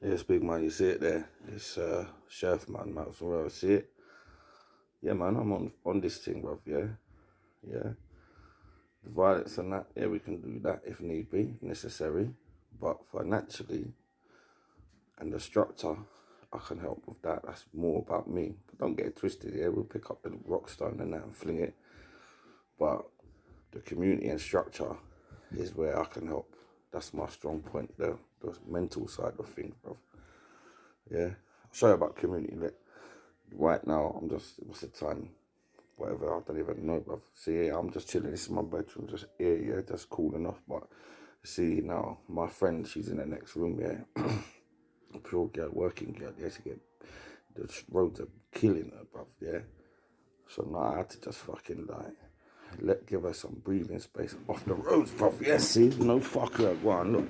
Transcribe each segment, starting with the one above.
Yes, big man, you see it there. This chef man, Max Morel, see it? Yeah, man, I'm on this thing, bruv, yeah? Yeah. The violence and that, yeah, we can do that if need be, necessary. But financially and the structure, I can help with that. That's more about me. But don't get it twisted, yeah? We'll pick up the rock stone and that and fling it. But the community and structure is where I can help. That's my strong point, the mental side of things, bruv. Yeah. I'll show you about community. Right now, I'm just, what's the time? Whatever, I don't even know, bruv. See, yeah, I'm just chilling. This is my bedroom, just here, yeah, just cooling off. But see, now, my friend, she's in the next room, yeah. A pure girl, working girl, yeah, she get, the roads are killing her, bruv, yeah. So now I had to just fucking, like, give her some breathing space off the roads, bruv, yeah, see? No fuck her, go on, look.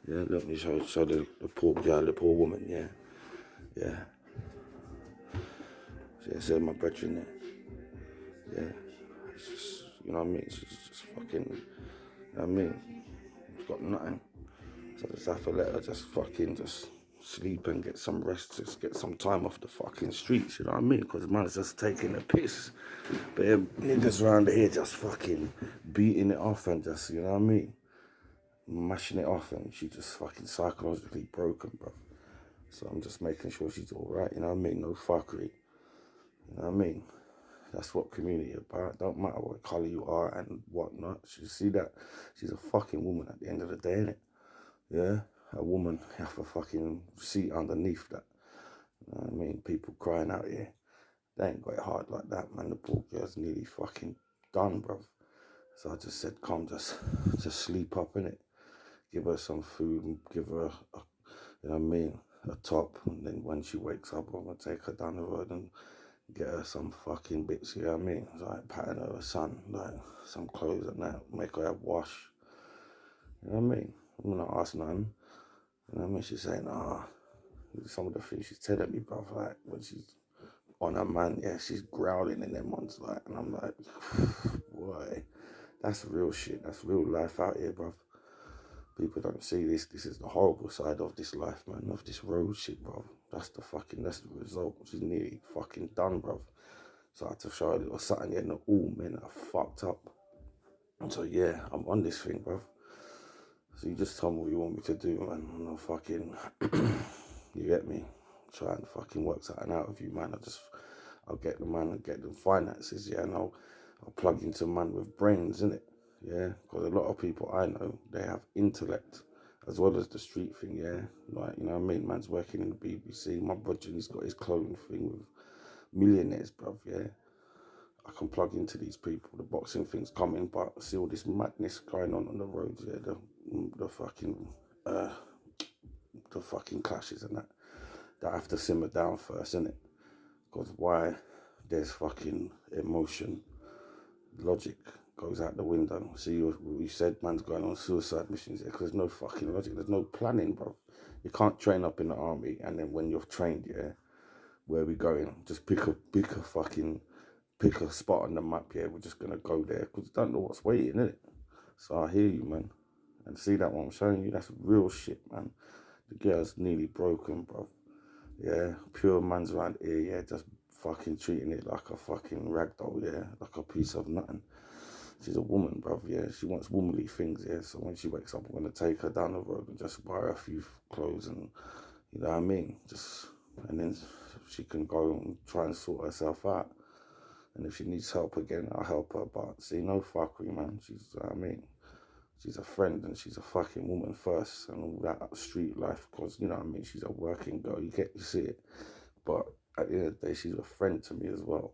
Yeah, let me show the poor girl, the poor woman, yeah. Yeah. See, I said my bedroom there. Yeah, it's just, you know what I mean? It's just fucking, you know what I mean? It's got nothing. So I just have to let her just fucking just sleep and get some rest, just get some time off the fucking streets, you know what I mean? Because man's just taking a piss. But yeah, niggas around here just fucking beating it off and just, you know what I mean? Mashing it off, and she just fucking psychologically broken, bro. So I'm just making sure she's alright, you know what I mean? No fuckery, you know what I mean? That's what community about. Don't matter what colour you are and whatnot. You see that? She's a fucking woman at the end of the day, innit? Yeah? A woman have a fucking seat underneath that. You know what I mean? People crying out here. They ain't got it hard like that, man. The poor girl's nearly fucking done, bruv. So I just said, come, just sleep up, innit? Give her some food and give her, you know what I mean, a top. And then when she wakes up, I'm going to take her down the road and get her some fucking bits, you know what I mean? Like patting her son, like some clothes and that, make her have wash. You know what I mean? I'm not asking nothing. You know what I mean? She's saying, some of the things she's telling me, bruv, like when she's on her man, yeah, she's growling in them ones, like, and I'm like, boy, that's real shit. That's real life out here, bruv. People don't see this. This is the horrible side of this life, man, of this road shit, bruv. That's the result. She's nearly fucking done, bruv. So I had to show her a little something, yeah, and all men are fucked up. So yeah, I'm on this thing, bruv. So you just tell me what you want me to do, man. I'm not fucking, you get me? Try and fucking work something out with you, man. I'll get the man and get the finances, yeah, and I'll plug into man with brains, innit? Yeah, because a lot of people I know, they have intellect as well as the street thing, yeah. Like, you know what I mean? Man's working in the BBC. My brother, he's got his clothing thing with millionaires, bruv, yeah. I can plug into these people. The boxing thing's coming, but I see all this madness going on the roads, yeah. The fucking, the fucking clashes and that. That have to simmer down first, innit? Because why there's fucking emotion, logic goes out the window. See, you said man's going on suicide missions here because there's no fucking logic. There's no planning, bro. You can't train up in the army and then when you're trained, yeah, where we going? Just pick a spot on the map, yeah. We're just gonna go there because you don't know what's waiting, innit? So I hear you, man. And see that what I'm showing you? That's real shit, man. The girl's nearly broken, bro. Yeah, pure man's around here, yeah, just fucking treating it like a fucking ragdoll, yeah, like a piece of nothing. She's a woman, bruv, yeah, she wants womanly things, yeah, so when she wakes up, I'm going to take her down the road and just buy her a few clothes and, you know what I mean, and then she can go and try and sort herself out. And if she needs help again, I'll help her, but see, no fuckery, man, she's, you know what I mean, she's a friend and she's a fucking woman first and all that street life because, you know what I mean, she's a working girl, you see it. But at the end of the day, she's a friend to me as well.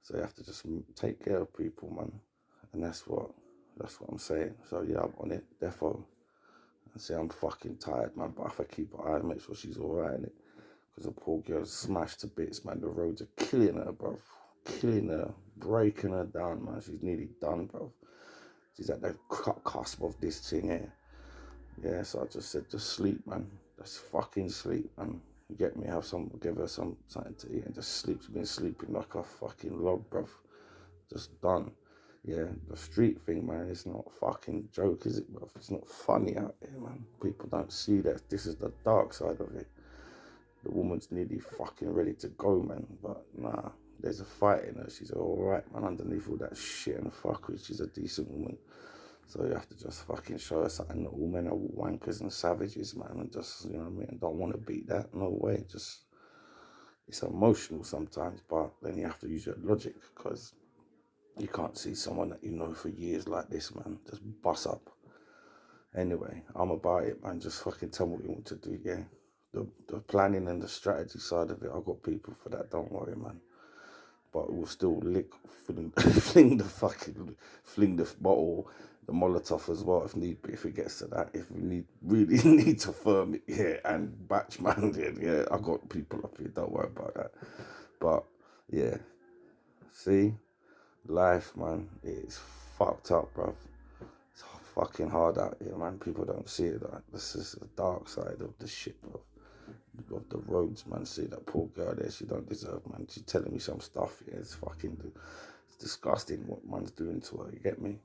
So you have to just take care of people, man. And that's what I'm saying. So yeah, I'm on it, defo. And see, I'm fucking tired, man, but I have to keep an eye and make sure she's alright in it. Because the poor girl's smashed to bits, man. The roads are killing her, bro. Killing her, breaking her down, man. She's nearly done, bro. She's at the cusp of this thing here. Yeah, so I just said, just sleep, man. Just fucking sleep, man. You get me? Give her something to eat and just sleep. She's been sleeping like a fucking log, bruv. Just done. Yeah, the street thing, man, it's not a fucking joke, is it, bro? It's not funny out there, man. People don't see that. This is the dark side of it. The woman's nearly fucking ready to go, man. But nah, there's a fight in her. She's alright, man, underneath all that shit and fuckery. She's a decent woman. So you have to just fucking show her something that all men are wankers and savages, man. And just, you know what I mean? Don't want to beat that. No way. Just, it's emotional sometimes, but then you have to use your logic because you can't see someone that you know for years like this, man. Just bust up. Anyway, I'm about it, man. Just fucking tell me what you want to do, yeah. The planning and the strategy side of it, I've got people for that, don't worry, man. But we'll still fling the bottle, the Molotov as well if need be, if it gets to that. If we really need to firm it, yeah, and batch man, yeah, I got people up here, don't worry about that. But yeah, see, life, man, it's fucked up, bruv. It's fucking hard out here, man. People don't see it. Like, this is the dark side of the shit, bruv. Of the roads, man. See that poor girl there, she don't deserve, man. She's telling me some stuff, yeah, it's disgusting what man's doing to her, you get me?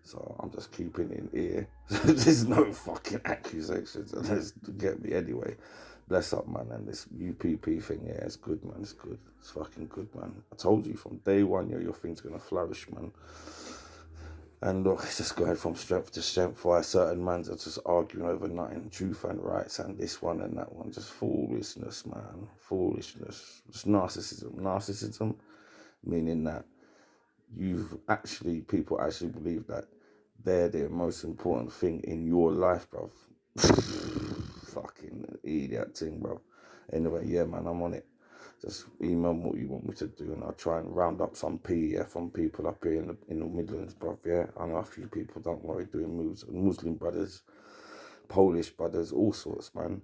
So I'm just keeping it in ear. There's no fucking accusations, unless to get me anyway. Bless up, man. And this UPP thing, yeah, it's good, man. It's good. It's fucking good, man. I told you from day one, yeah, your thing's gonna flourish, man. And look, it's just going from strength to strength. Why certain mans are just arguing over nothing, truth and rights, and this one and that one. Just foolishness, man. Foolishness. Just narcissism. Narcissism, meaning that people actually believe that they're the most important thing in your life, bruv. Fucking idiot thing, bruv. Anyway, yeah, man, I'm on it. Just email me what you want me to do, and I'll try and round up some PEF from people up here in the Midlands, bruv. Yeah, I know a few people, don't worry, doing moves. Muslim brothers, Polish brothers, all sorts, man.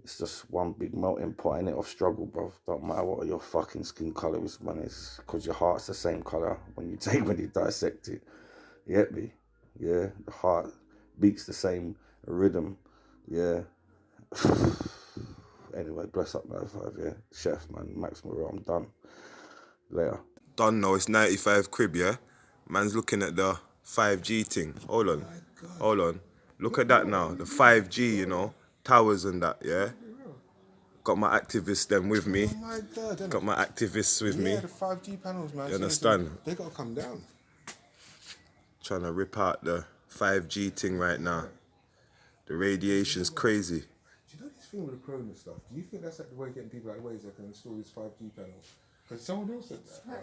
It's just one big melting pot in it of struggle, bruv. Don't matter what your fucking skin colour is, man. It's because your heart's the same colour when you dissect it. You get me? Yeah, the heart beats the same rhythm. Yeah. Anyway, bless up 95, yeah. Chef, man, Max Moreau, I'm done. Later. Done now, it's 95 crib, yeah? Man's looking at the 5G thing. Hold on. Look at that now, the 5G, you know, towers and that, yeah? Got my activists them with me. Oh my God, Got my activists with me. Yeah, the 5G panels, man. You understand? They gotta come down. Trying to rip out the 5G thing right now. The radiation's crazy. Do you know this thing with the Chrome and stuff? Do you think that's like the way of getting people out of the way is they can install these 5G panels? Because someone else said that. Right?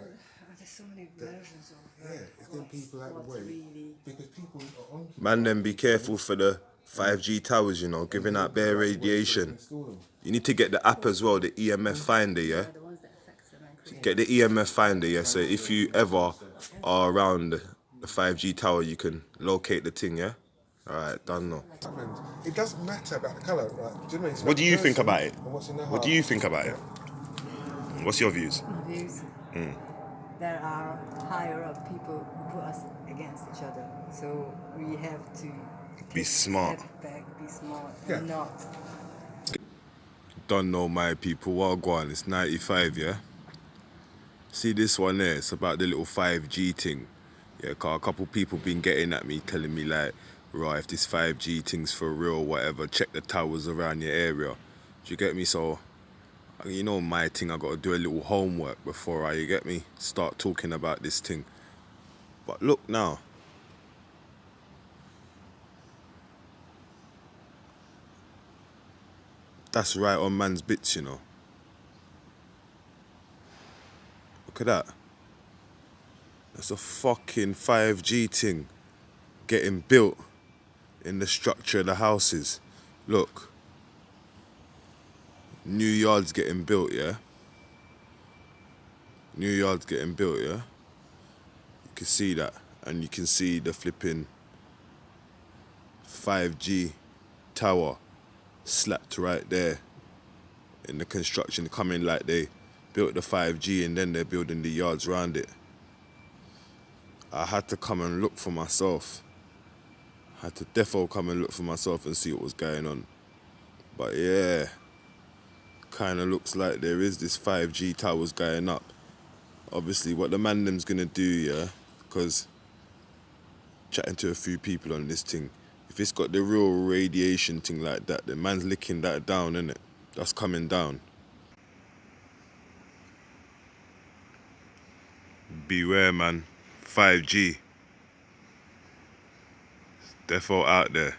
There's so many versions of Yeah, it's getting people out of the way. Really. Because people are on. Man, then be careful for the 5G towers, you know, giving out bare radiation. You need to get the app as well, the EMF finder, yeah? The ones that affect them and Get the EMF finder, yeah? So if you ever are around the 5G tower, you can locate the thing, yeah? Alright, done now. It doesn't matter about the colour, right? Do you know what I mean? It's What about do the you think person about it? and what's in their What heart. do you think about it? What's your views? views. There are higher up people who put us against each other. So we have to Be smart. Step back, be smart, Yeah. and not. Don't know my people, well go on, it's 95, yeah? See this one there, it's about the little 5G thing. Yeah, cause a couple people been getting at me, telling me like, right, if this 5G thing's for real, whatever, check the towers around your area. Do you get me? So, you know my thing, I gotta do a little homework before I, you get me, start talking about this thing. But look now. That's right on man's bits, you know. Look at that. That's a fucking 5G thing getting built in the structure of the houses. Look. New yards getting built, yeah? New yards getting built, yeah? You can see that. And you can see the flipping 5G tower slapped right there in the construction, coming like they built the 5G and then they're building the yards around it. I had to come and look for myself. I had to defo come and look for myself and see what was going on. But yeah, kind of looks like there is this 5G towers going up. Obviously, what the Mandem's gonna do, yeah, because chatting to a few people on this thing. If it's got the real radiation thing like that, the man's licking that down, innit? That's coming down. Beware, man. 5G. Defo out there.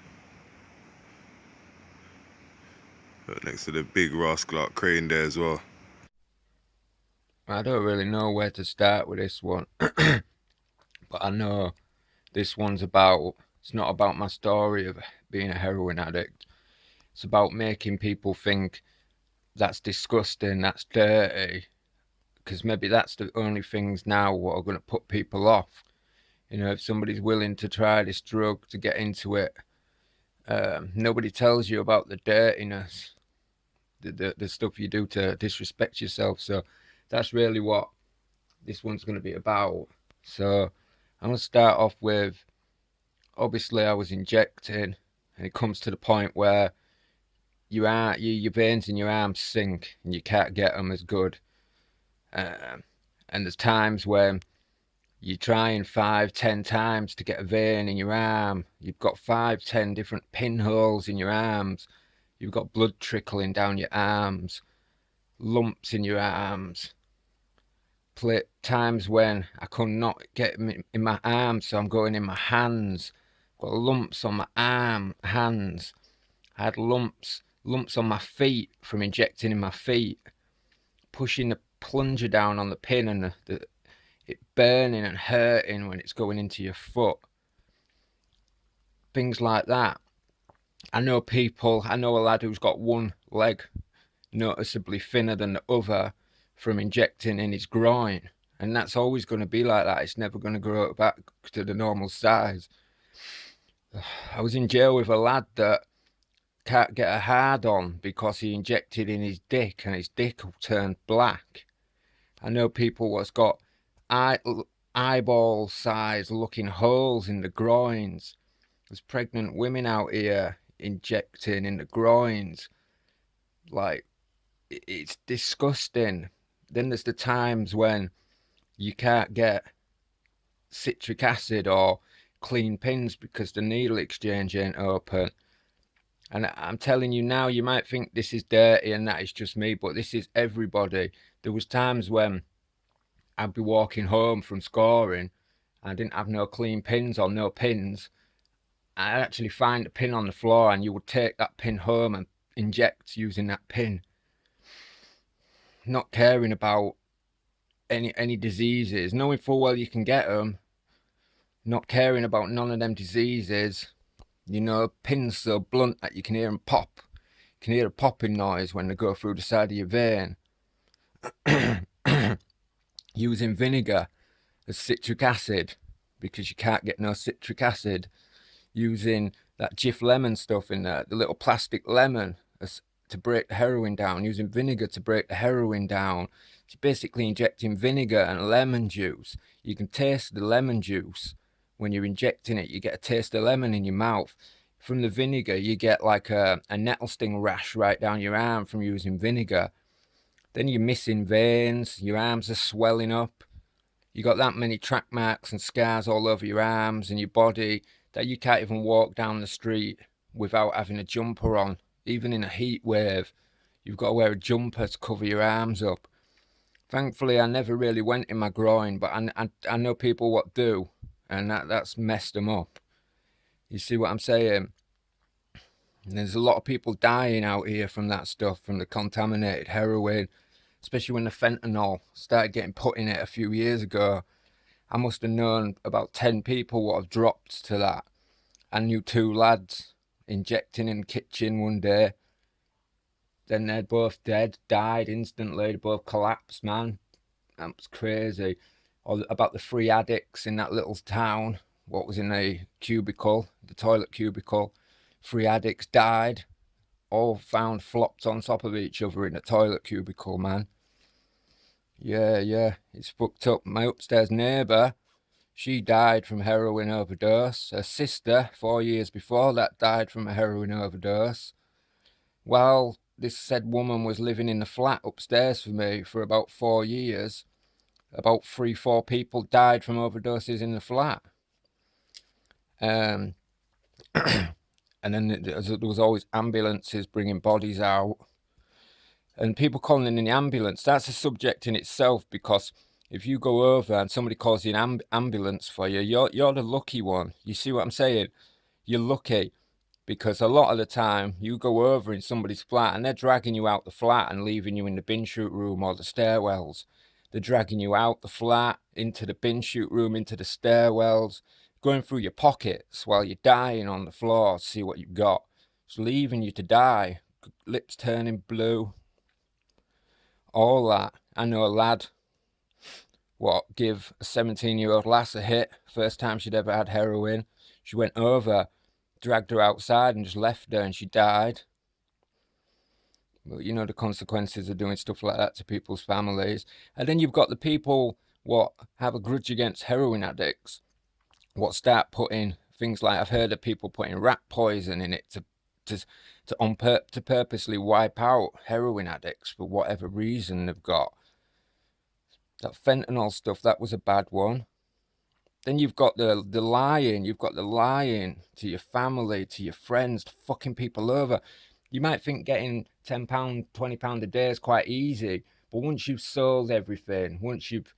Right next to the big rascal crane there as well. I don't really know where to start with this one, but I know this one's about, it's not about my story of being a heroin addict. It's about making people think that's disgusting, that's dirty, because maybe that's the only things now what are going to put people off. You know, if somebody's willing to try this drug to get into it, nobody tells you about the dirtiness, the stuff you do to disrespect yourself. So that's really what this one's going to be about. So I'm going to start off with, obviously I was injecting, and it comes to the point where your veins in your arms sink and you can't get them as good. And there's times when you're trying 5-10 times to get a vein in your arm. You've got 5-10 different pinholes in your arms. You've got blood trickling down your arms, lumps in your arms. Times when I could not get them in my arms, so I'm going in my hands. Got lumps on my hands. I had lumps on my feet from injecting in my feet. Pushing the plunger down on the pin and it burning and hurting when it's going into your foot. Things like that. I know a lad who's got one leg noticeably thinner than the other from injecting in his groin, and that's always going to be like that. It's never going to grow back to the normal size. I was in jail with a lad that can't get a hard on because he injected in his dick and his dick turned black. I know people what's got eyeball size looking holes in the groins. There's pregnant women out here injecting in the groins. Like, it's disgusting. Then there's the times when you can't get citric acid or clean pins because the needle exchange ain't open. And I'm telling you now, you might think this is dirty and that is just me, but this is everybody. There was times when I'd be walking home from scoring, I didn't have no clean pins or no pins. I'd actually find a pin on the floor and you would take that pin home and inject using that pin. Not caring about any diseases, knowing full well you can get them. Not caring about none of them diseases. You know, pins so blunt that you can hear them pop. You can hear a popping noise when they go through the side of your vein. Using vinegar as citric acid because you can't get no citric acid. Using that Jif lemon stuff in there, the little plastic lemon to break the heroin down. Using vinegar to break the heroin down. It's basically injecting vinegar and lemon juice. You can taste the lemon juice when you're injecting it. You get a taste of lemon in your mouth. From the vinegar, you get like a nettle sting rash right down your arm from using vinegar. Then you're missing veins. Your arms are swelling up. You got that many track marks and scars all over your arms and your body that you can't even walk down the street without having a jumper on. Even in a heat wave, you've got to wear a jumper to cover your arms up. Thankfully, I never really went in my groin, but I know people what do, and that's messed them up. You see what I'm saying? And there's a lot of people dying out here from that stuff, from the contaminated heroin, especially when the fentanyl started getting put in it a few years ago. I must have known about 10 people what have dropped to that. I knew 2 lads injecting in the kitchen one day. Then they're both dead, died instantly. They both collapsed, man. That was crazy. Or about the 3 addicts in that little town. What was in the cubicle, the toilet cubicle. 3 addicts died. All found flopped on top of each other in the toilet cubicle, man. Yeah, it's fucked up. My upstairs neighbour, she died from heroin overdose. Her sister, 4 years before that, died from a heroin overdose. While this said woman was living in the flat upstairs for me for about 4 years, about 3-4 people died from overdoses in the flat. Um, and then there was always ambulances bringing bodies out, and people calling in the ambulance. That's a subject in itself, because if you go over and somebody calls in an ambulance for you, you're the lucky one. You see what I'm saying? You're lucky, because a lot of the time you go over in somebody's flat and they're dragging you out the flat and leaving you in the bin chute room or the stairwells. They're dragging you out the flat, into the bin chute room, into the stairwells, going through your pockets while you're dying on the floor to see what you've got. Just leaving you to die, lips turning blue, all that. I know a lad give a 17-year-old lass a hit, first time she'd ever had heroin. She went over, dragged her outside and just left her, and she died. But you know the consequences of doing stuff like that to people's families. And then you've got the people what have a grudge against heroin addicts, what start putting things like, I've heard of people putting rat poison in it to purposely wipe out heroin addicts for whatever reason they've got. That fentanyl stuff, that was a bad one. Then you've got the lying. You've got the lying to your family, to your friends, to fucking people over. You might think getting £10, £20 a day is quite easy, but once you've sold everything, once you've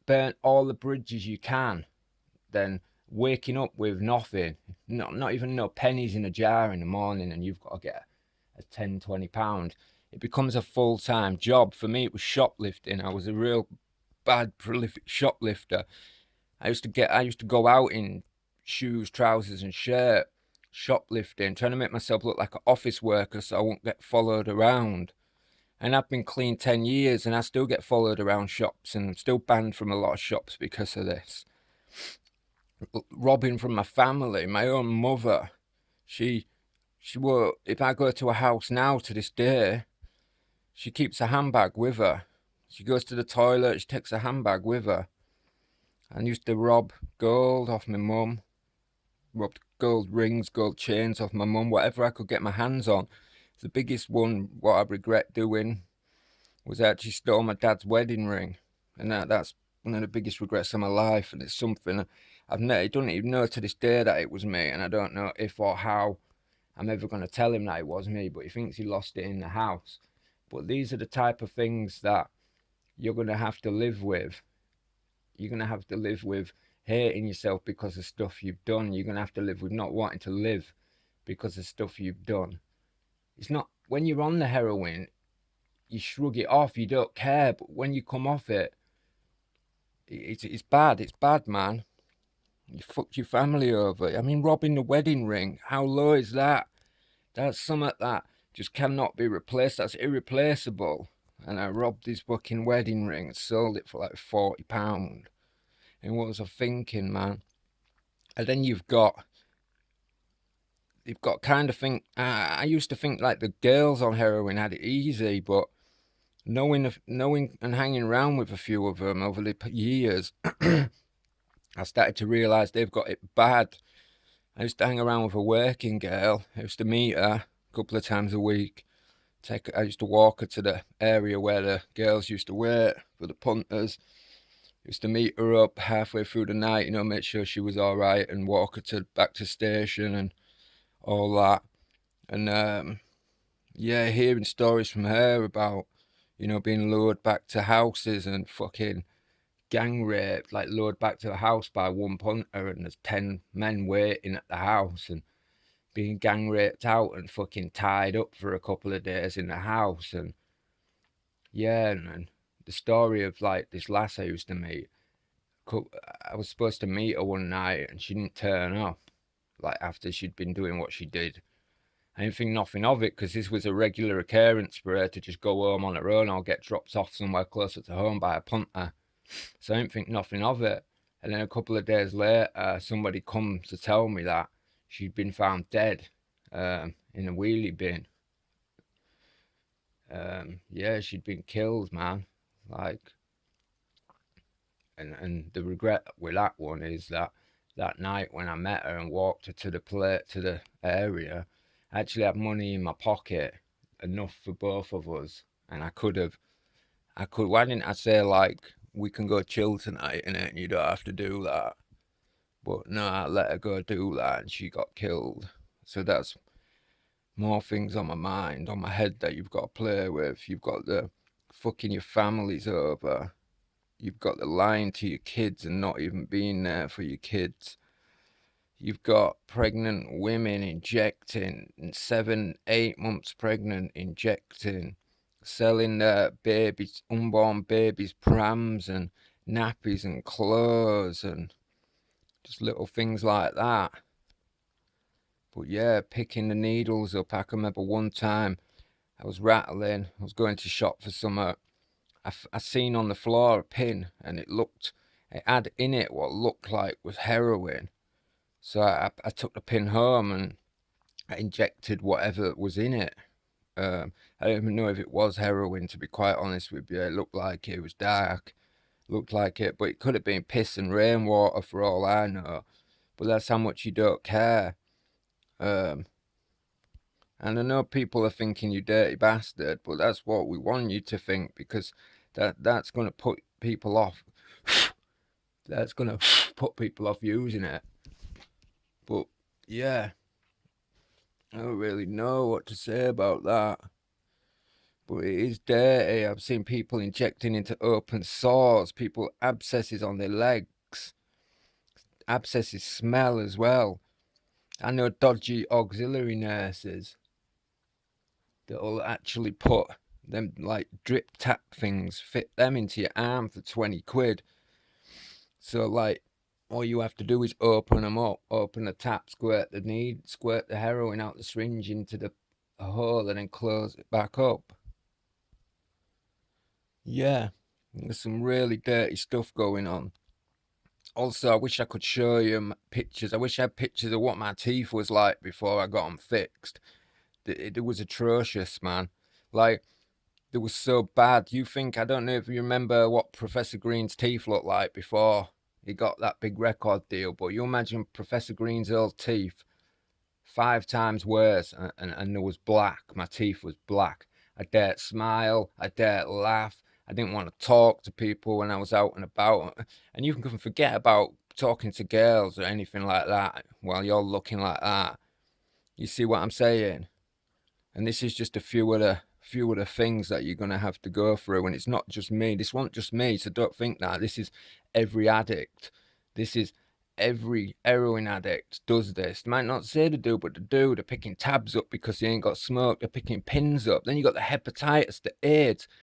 burnt all the bridges you can, then waking up with nothing, not even no pennies in a jar in the morning, and you've got to get a £10, £20, it becomes a full-time job. For me, it was shoplifting. I was a real bad, prolific shoplifter. I used to go out in shoes, trousers and shirt, shoplifting, trying to make myself look like an office worker so I won't get followed around. And I've been clean 10 years and I still get followed around shops, and I'm still banned from a lot of shops because of this. Robbing from my family, my own mother. She will, if I go to a house now to this day, she keeps a handbag with her. She goes to the toilet, she takes a handbag with her. I used to rob gold off my mum, robbed gold rings, gold chains off my mum, whatever I could get my hands on. The biggest one, what I regret doing, was I actually stole my dad's wedding ring. And that's one of the biggest regrets of my life. And it's something I don't even know to this day that it was me. And I don't know if or how I'm ever going to tell him that it was me, but he thinks he lost it in the house. But these are the type of things that you're going to have to live with. You're going to have to live with hating yourself because of stuff you've done. You're going to have to live with not wanting to live because of stuff you've done. It's not, when you're on the heroin, you shrug it off, you don't care. But when you come off it, it's bad. It's bad, man. You fucked your family over. I mean, robbing the wedding ring, how low is that? That's something that just cannot be replaced. That's irreplaceable. And I robbed his fucking wedding ring and sold it for like £40. And what was I thinking, man? And then you've got kind of think, I used to think like the girls on heroin had it easy, but knowing and hanging around with a few of them over the years, I started to realise they've got it bad. I used to hang around with a working girl. I used to meet her a couple of times a week. I used to walk her to the area where the girls used to wait for the punters. Used to meet her up halfway through the night, make sure she was all right, and walk her back to station and all that. And yeah, hearing stories from her about, being lured back to houses and fucking gang raped, like lured back to a house by one punter, and there's 10 men waiting at the house, and being gang raped out and fucking tied up for a couple of days in the house. And yeah, and the story of like this lass I used to meet, I was supposed to meet her one night and she didn't turn up, like after she'd been doing what she did. I didn't think nothing of it, because this was a regular occurrence for her to just go home on her own or get dropped off somewhere closer to home by a punter. So I didn't think nothing of it. And then a couple of days later, somebody come to tell me that she'd been found dead in a wheelie bin. Yeah, she'd been killed, man. Like, and the regret with that one is that night when I met her and walked her to the area, I actually had money in my pocket, enough for both of us, and why didn't I say, like, we can go chill tonight and you don't have to do that? But no, I let her go do that and she got killed. So that's more things on my mind, on my head that you've got to play with. You've got the fucking your families over. You've got the lying to your kids and not even being there for your kids. You've got pregnant women injecting, 7, 8 months pregnant, injecting, selling their babies, unborn babies, prams and nappies and clothes and just little things like that. But yeah, picking the needles up. I can remember one time I was rattling, I was going to shop for some. I seen on the floor a pin and it had in it what looked like was heroin. So I took the pin home and I injected whatever was in it. I don't even know if it was heroin, to be quite honest with you. It looked like it was dark, looked like it, but it could have been piss and rainwater for all I know. But that's how much you don't care. And I know people are thinking you dirty bastard, but that's what we want you to think, because that's going to put people off. That's going to put people off using it. But yeah, I don't really know what to say about that. But it is dirty. I've seen people injecting into open sores, people abscesses on their legs. Abscesses smell as well. I know dodgy auxiliary nurses that'll actually put them like drip tap things, fit them into your arm for 20 quid. So like all you have to do is open them up, open the tap, squirt the heroin out the syringe into the hole and then close it back up. Yeah, there's some really dirty stuff going on. Also, I wish I could show you pictures. I wish I had pictures of what my teeth was like before I got them fixed. It was atrocious, man. Like, it was so bad. I don't know if you remember what Professor Green's teeth looked like before he got that big record deal, but you imagine Professor Green's old teeth 5 times worse, and it was black. My teeth was black. I dared smile, I dared laugh. I didn't want to talk to people when I was out and about. And you can forget about talking to girls or anything like that while you're looking like that. You see what I'm saying? And this is just a few of the things that you're gonna have to go through. And it's not just me. This wasn't just me. So don't think that. This is every addict. This is every heroin addict does this. They might not say they do, but they do. They're picking tabs up because they ain't got smoke. They're picking pins up. Then you got the hepatitis, the AIDS.